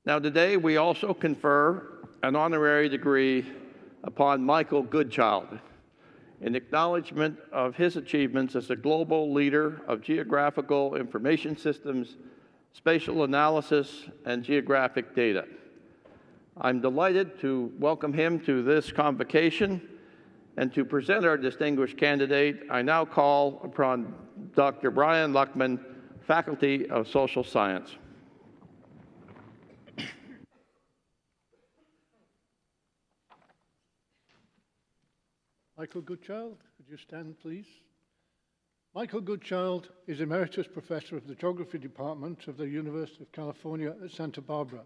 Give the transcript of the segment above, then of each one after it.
Now today we also confer an honorary degree upon Michael Goodchild in acknowledgement of his achievements as a global leader of geographical information systems, spatial analysis, and geographic data. I'm delighted to welcome him to this convocation, and to present our distinguished candidate, I now call upon Dr. Brian Luckman, Faculty of Social Science. Michael Goodchild, could you stand, please? Michael Goodchild is Emeritus Professor of the Geography Department of the University of California at Santa Barbara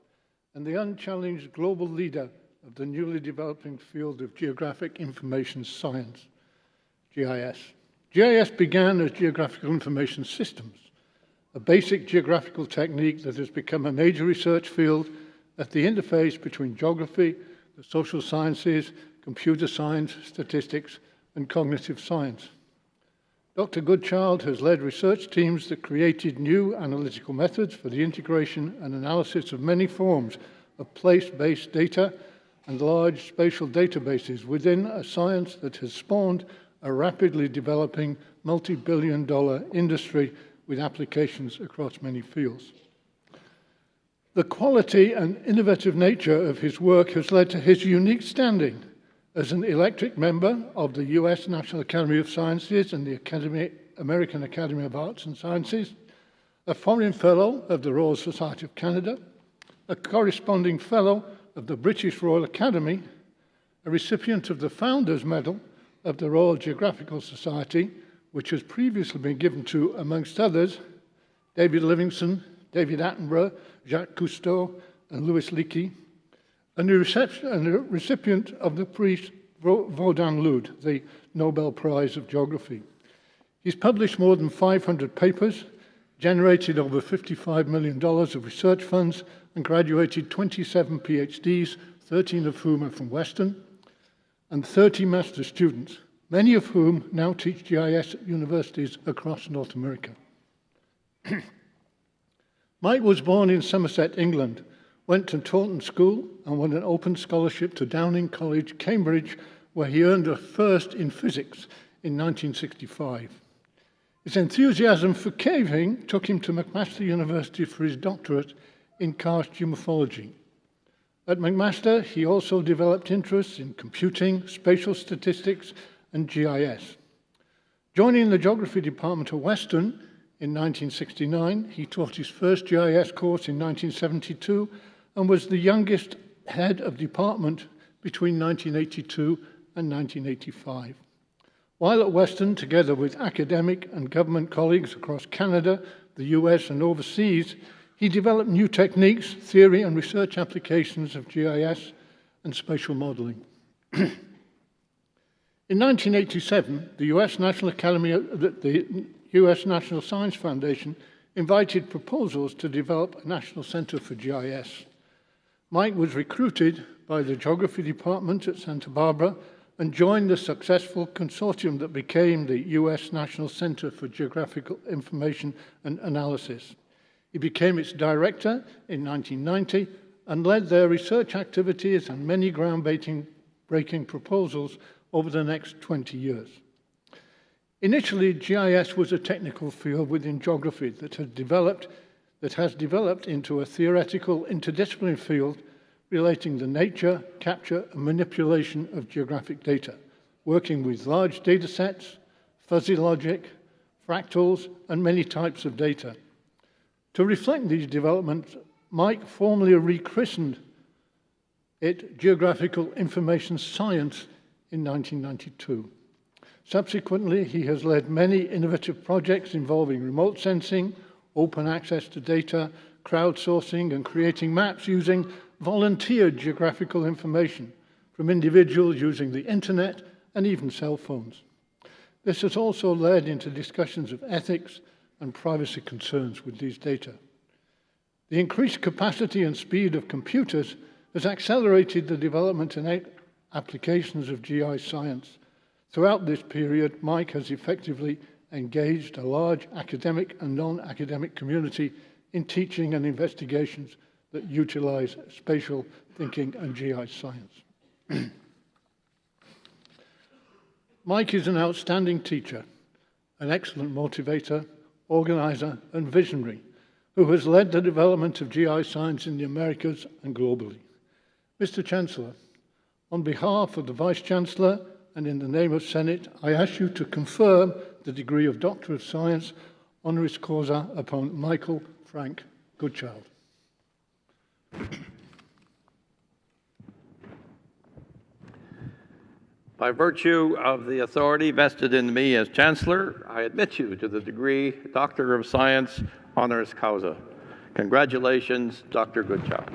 and the unchallenged global leader of the newly developing field of Geographic Information Science, GIS. GIS began as Geographical Information Systems, a basic geographical technique that has become a major research field at the interface between geography, the social sciences, computer science, statistics, and cognitive science. Dr. Goodchild has led research teams that created new analytical methods for the integration and analysis of many forms of place-based data and large spatial databases within a science that has spawned a rapidly developing multi-billion-dollar industry with applications across many fields. The quality and innovative nature of his work has led to his unique standing as an elected member of the U.S. National Academy of Sciences and the American Academy of Arts and Sciences, a foreign fellow of the Royal Society of Canada, a corresponding fellow of the British Royal Academy, a recipient of the Founders Medal of the Royal Geographical Society, which has previously been given to, amongst others, David Livingstone, David Attenborough, Jacques Cousteau, and Louis Leakey, and a recipient of the Prix Vaudin-Lude, the Nobel Prize of Geography. He's published more than 500 papers, generated over $55 million of research funds, and graduated 27 PhDs, 13 of whom are from Western, and 30 master's students, many of whom now teach GIS at universities across North America. Mike was born in Somerset, England, went to Taunton School and won an open scholarship to Downing College, Cambridge, where he earned a first in physics in 1965. His enthusiasm for caving took him to McMaster University for his doctorate in karst geomorphology. At McMaster, he also developed interests in computing, spatial statistics, and GIS. Joining the geography department at Western in 1969, he taught his first GIS course in 1972 and was the youngest head of department between 1982 and 1985. While at Western, together with academic and government colleagues across Canada, the US, and overseas, he developed new techniques, theory, and research applications of GIS and spatial modeling. In 1987, the US National Science Foundation invited proposals to develop a national center for GIS. Mike was recruited by the geography department at Santa Barbara and joined the successful consortium that became the U.S. National Center for Geographical Information and Analysis. He became its director in 1990 and led their research activities and many groundbreaking proposals over the next 20 years. Initially, GIS was a technical field within geography that has developed into a theoretical interdisciplinary field relating the nature, capture, and manipulation of geographic data, working with large data sets, fuzzy logic, fractals, and many types of data. To reflect these developments, Mike formally rechristened it Geographical Information Science in 1992. Subsequently, he has led many innovative projects involving remote sensing, open access to data, crowdsourcing, and creating maps using volunteered geographical information from individuals using the internet and even cell phones. This has also led into discussions of ethics and privacy concerns with these data. The increased capacity and speed of computers has accelerated the development and applications of GI science. Throughout this period, Mike has effectively engaged a large academic and non-academic community in teaching and investigations that utilize spatial thinking and GI science. Mike is an outstanding teacher, an excellent motivator, organizer, and visionary who has led the development of GI science in the Americas and globally. Mr. Chancellor, on behalf of the Vice-Chancellor and in the name of Senate, I ask you to confirm the degree of Doctor of Science honoris causa upon Michael Frank Goodchild. By virtue of the authority vested in me as Chancellor, I admit you to the degree Doctor of Science honoris causa. Congratulations, Dr. Goodchild.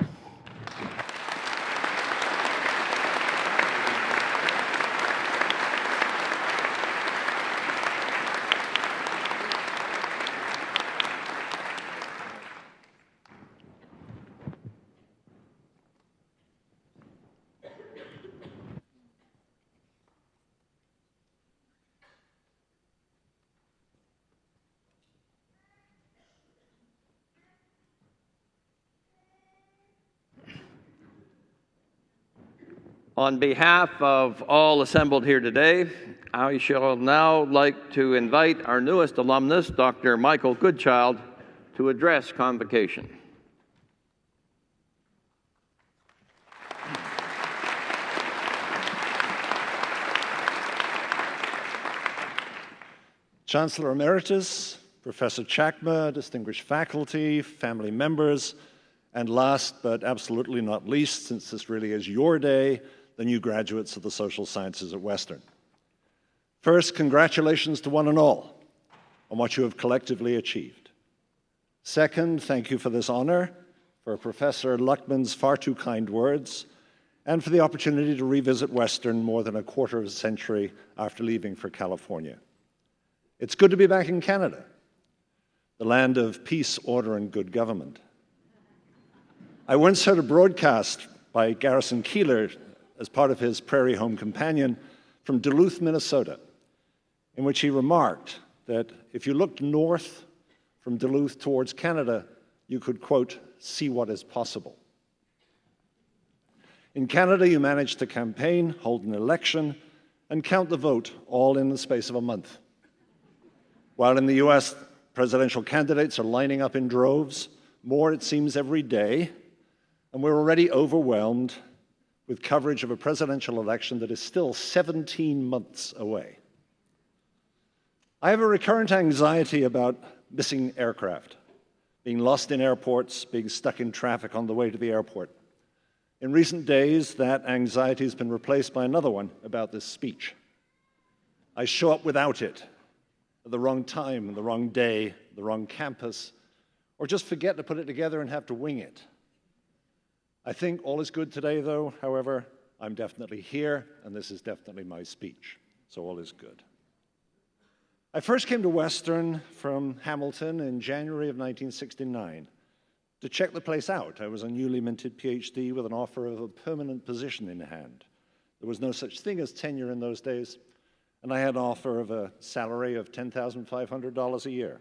On behalf of all assembled here today, I shall now like to invite our newest alumnus, Dr. Michael Goodchild, to address Convocation. Chancellor Emeritus, Professor Chakma, distinguished faculty, family members, and last but absolutely not least, since this really is your day, the new graduates of the social sciences at Western. First, congratulations to one and all on what you have collectively achieved. Second, thank you for this honor, for Professor Luckman's far too kind words, and for the opportunity to revisit Western more than a quarter of a century after leaving for California. It's good to be back in Canada, the land of peace, order, and good government. I once heard a broadcast by Garrison Keillor as part of his Prairie Home Companion from Duluth, Minnesota, in which he remarked that if you looked north from Duluth towards Canada, you could, quote, see what is possible. In Canada, you managed to campaign, hold an election, and count the vote all in the space of a month. While in the US, presidential candidates are lining up in droves, more it seems every day, and we're already overwhelmed with coverage of a presidential election that is still 17 months away. I have a recurrent anxiety about missing aircraft, being lost in airports, being stuck in traffic on the way to the airport. In recent days, that anxiety has been replaced by another one about this speech. I show up without it, at the wrong time, the wrong day, the wrong campus, or just forget to put it together and have to wing it. I think all is good today, though. However, I'm definitely here, and this is definitely my speech, so all is good. I first came to Western from Hamilton in January of 1969 to check the place out. I was a newly minted PhD with an offer of a permanent position in hand. There was no such thing as tenure in those days, and I had an offer of a salary of $10,500 a year.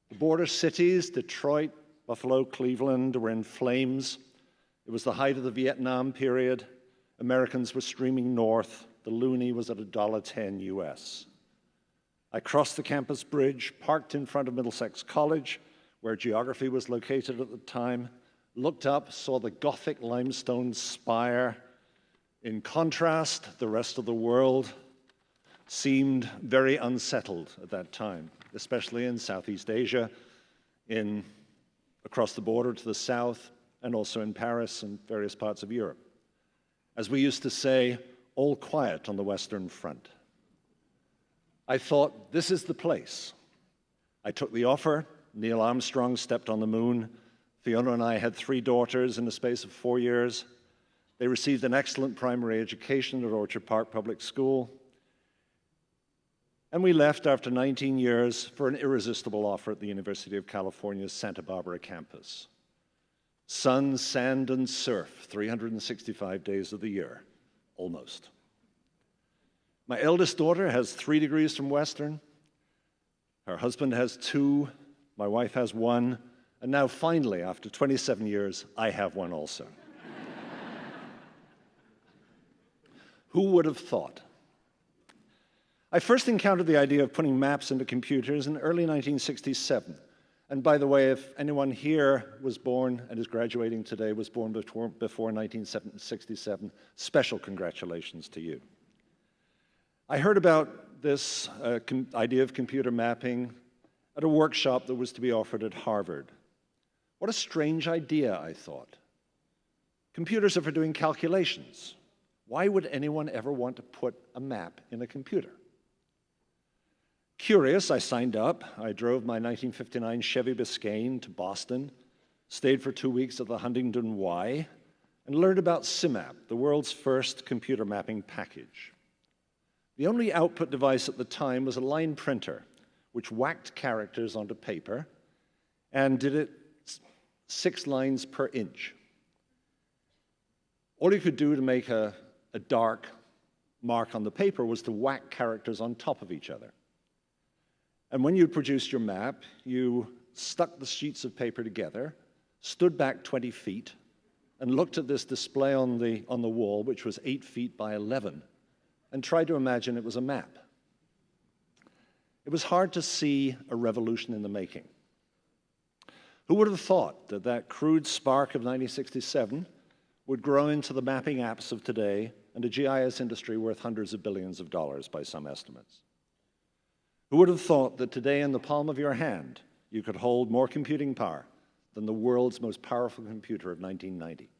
The border cities, Detroit, Buffalo, Cleveland, were in flames. It was the height of the Vietnam period. Americans were streaming north. The loonie was at $1.10 US. I crossed the campus bridge, parked in front of Middlesex College, where geography was located at the time, looked up, saw the Gothic limestone spire. In contrast, the rest of the world seemed very unsettled at that time, especially in Southeast Asia, across the border to the south, and also in Paris and various parts of Europe. As we used to say, all quiet on the Western Front. I thought, this is the place. I took the offer. Neil Armstrong stepped on the moon. Fiona and I had 3 daughters in the space of 4 years. They received an excellent primary education at Orchard Park Public School. And we left after 19 years for an irresistible offer at the University of California's Santa Barbara campus. Sun, sand, and surf, 365 days of the year, almost. My eldest daughter has 3 degrees from Western. Her husband has 2. My wife has 1. And now finally, after 27 years, I have one also. Who would have thought? I first encountered the idea of putting maps into computers in early 1967. And by the way, if anyone here was born and is graduating today, was born before 1967, special congratulations to you. I heard about this idea of computer mapping at a workshop that was to be offered at Harvard. What a strange idea, I thought. Computers are for doing calculations. Why would anyone ever want to put a map in a computer? Curious, I signed up. I drove my 1959 Chevy Biscayne to Boston, stayed for 2 weeks at the Huntington Y, and learned about CIMAP, the world's first computer mapping package. The only output device at the time was a line printer, which whacked characters onto paper and did it 6 lines per inch. All you could do to make a dark mark on the paper was to whack characters on top of each other. And when you produced your map, you stuck the sheets of paper together, stood back 20 feet, and looked at this display on the wall, which was 8 feet by 11, and tried to imagine it was a map. It was hard to see a revolution in the making. Who would have thought that that crude spark of 1967 would grow into the mapping apps of today and a GIS industry worth hundreds of billions of dollars by some estimates? Who would have thought that today in the palm of your hand you could hold more computing power than the world's most powerful computer of 1990?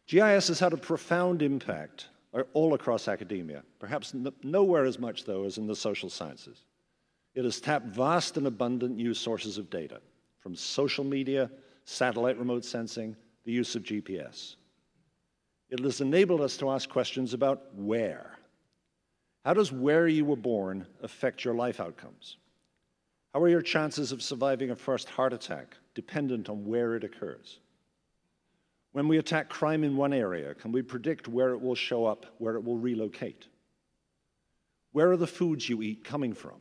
GIS has had a profound impact all across academia, perhaps nowhere as much, though, as in the social sciences. It has tapped vast and abundant new sources of data, from social media, satellite remote sensing, the use of GPS. It has enabled us to ask questions about where. How does where you were born affect your life outcomes? How are your chances of surviving a first heart attack dependent on where it occurs? When we attack crime in one area, can we predict where it will show up, where it will relocate? Where are the foods you eat coming from?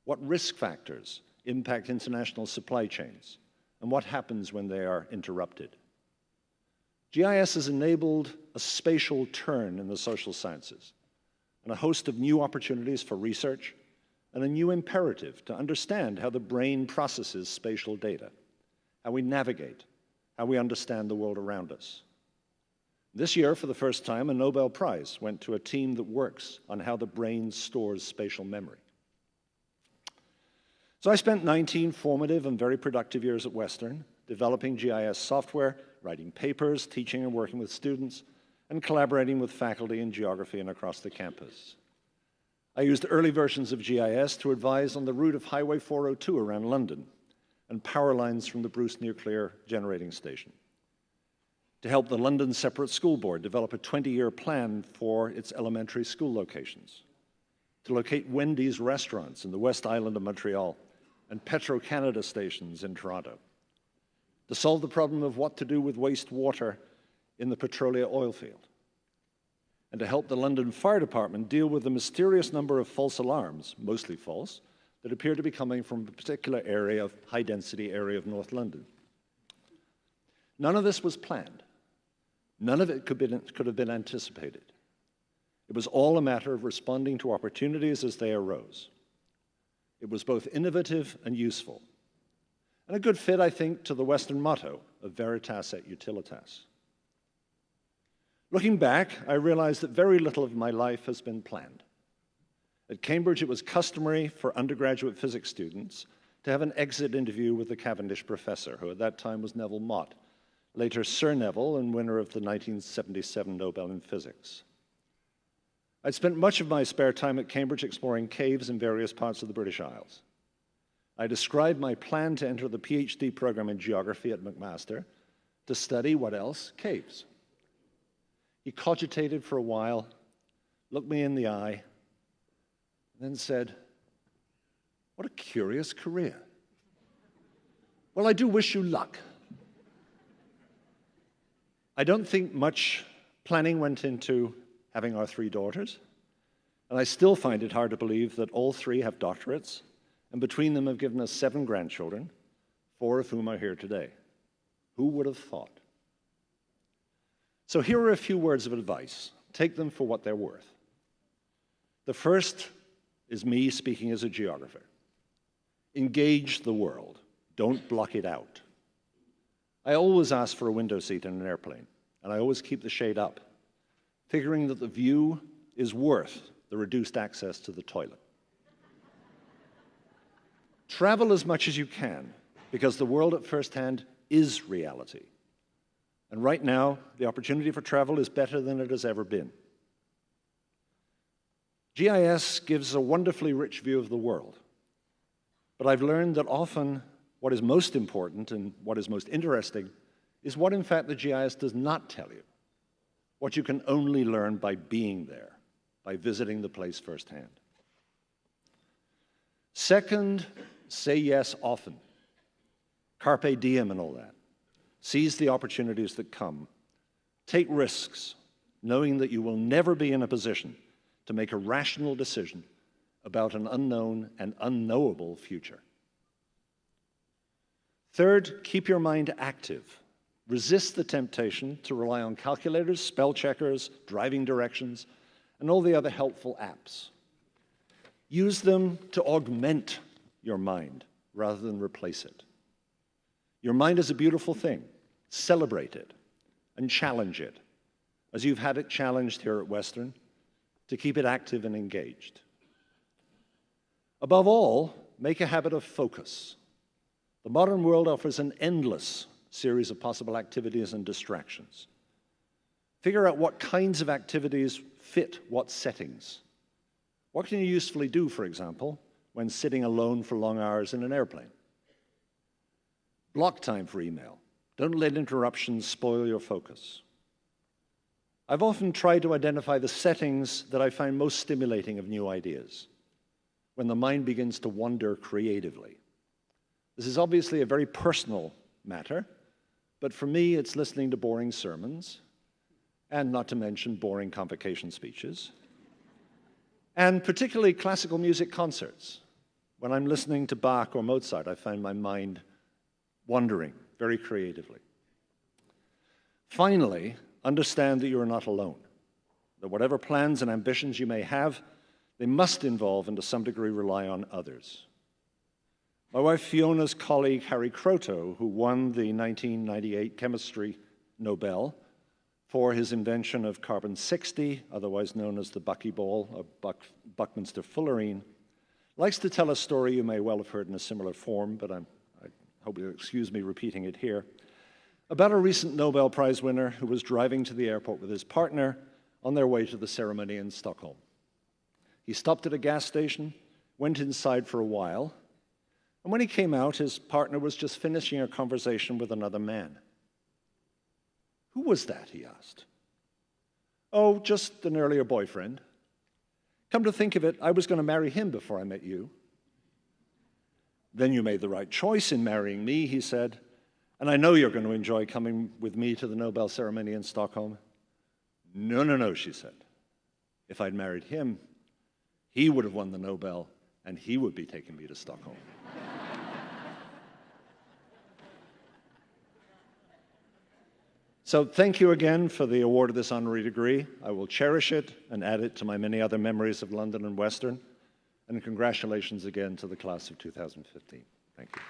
What risk factors impact international supply chains? And what happens when they are interrupted? GIS has enabled a spatial turn in the social sciences and a host of new opportunities for research and a new imperative to understand how the brain processes spatial data, how we navigate, how we understand the world around us. This year, for the first time, a Nobel Prize went to a team that works on how the brain stores spatial memory. So I spent 19 formative and very productive years at Western, developing GIS software, writing papers, teaching and working with students, and collaborating with faculty in geography and across the campus. I used early versions of GIS to advise on the route of Highway 402 around London and power lines from the Bruce Nuclear Generating Station, to help the London Separate School Board develop a 20-year plan for its elementary school locations, to locate Wendy's restaurants in the West Island of Montreal and Petro-Canada stations in Toronto, to solve the problem of what to do with wastewater in the Petrolia oil field, and to help the London Fire Department deal with the mysterious number of false alarms, mostly false, that appear to be coming from a particular area, high-density area of North London. None of this was planned. None of it could have been anticipated. It was all a matter of responding to opportunities as they arose. It was both innovative and useful, and a good fit, I think, to the Western motto of veritas et utilitas. Looking back, I realized that very little of my life has been planned. At Cambridge, it was customary for undergraduate physics students to have an exit interview with the Cavendish professor, who at that time was Neville Mott, later Sir Neville and winner of the 1977 Nobel in Physics. I'd spent much of my spare time at Cambridge exploring caves in various parts of the British Isles. I described my plan to enter the PhD program in geography at McMaster to study, what else? Caves. He cogitated for a while, looked me in the eye, and then said, "What a curious career. Well, I do wish you luck." I don't think much planning went into having our 3 daughters, and I still find it hard to believe that all 3 have doctorates, and between them have given us 7 grandchildren, 4 of whom are here today. Who would have thought? So here are a few words of advice. Take them for what they're worth. The first is me speaking as a geographer. Engage the world. Don't block it out. I always ask for a window seat in an airplane, and I always keep the shade up, figuring that the view is worth the reduced access to the toilet. Travel as much as you can, because the world at first hand is reality. And right now, the opportunity for travel is better than it has ever been. GIS gives a wonderfully rich view of the world, but I've learned that often what is most important and what is most interesting is what, in fact, the GIS does not tell you, what you can only learn by being there, by visiting the place firsthand. Second, say yes often. Carpe diem and all that. Seize the opportunities that come. Take risks, knowing that you will never be in a position to make a rational decision about an unknown and unknowable future. Third, keep your mind active. Resist the temptation to rely on calculators, spell checkers, driving directions, and all the other helpful apps. Use them to augment your mind rather than replace it. Your mind is a beautiful thing. Celebrate it and challenge it, as you've had it challenged here at Western, to keep it active and engaged. Above all, make a habit of focus. The modern world offers an endless series of possible activities and distractions. Figure out what kinds of activities fit what settings. What can you usefully do, for example, when sitting alone for long hours in an airplane? Block time for email. Don't let interruptions spoil your focus. I've often tried to identify the settings that I find most stimulating of new ideas, when the mind begins to wander creatively. This is obviously a very personal matter, but for me, it's listening to boring sermons, and not to mention boring convocation speeches, and particularly classical music concerts. When I'm listening to Bach or Mozart, I find my mind wandering very creatively. Finally, understand that you are not alone, that whatever plans and ambitions you may have, they must involve and to some degree rely on others. My wife Fiona's colleague Harry Kroto, who won the 1998 Chemistry Nobel for his invention of carbon-60, otherwise known as the buckyball or Buckminster fullerene, likes to tell a story you may well have heard in a similar form, but I hope you'll excuse me repeating it here, about a recent Nobel Prize winner who was driving to the airport with his partner on their way to the ceremony in Stockholm. He stopped at a gas station, went inside for a while, and when he came out, his partner was just finishing a conversation with another man. "Who was that?" he asked. "Oh, just an earlier boyfriend. Come to think of it, I was going to marry him before I met you." "Then you made the right choice in marrying me," he said, "and I know you're going to enjoy coming with me to the Nobel ceremony in Stockholm." No, she said. "If I'd married him, he would have won the Nobel, and he would be taking me to Stockholm." So thank you again for the award of this honorary degree. I will cherish it and add it to my many other memories of London and Western. And congratulations again to the class of 2015. Thank you.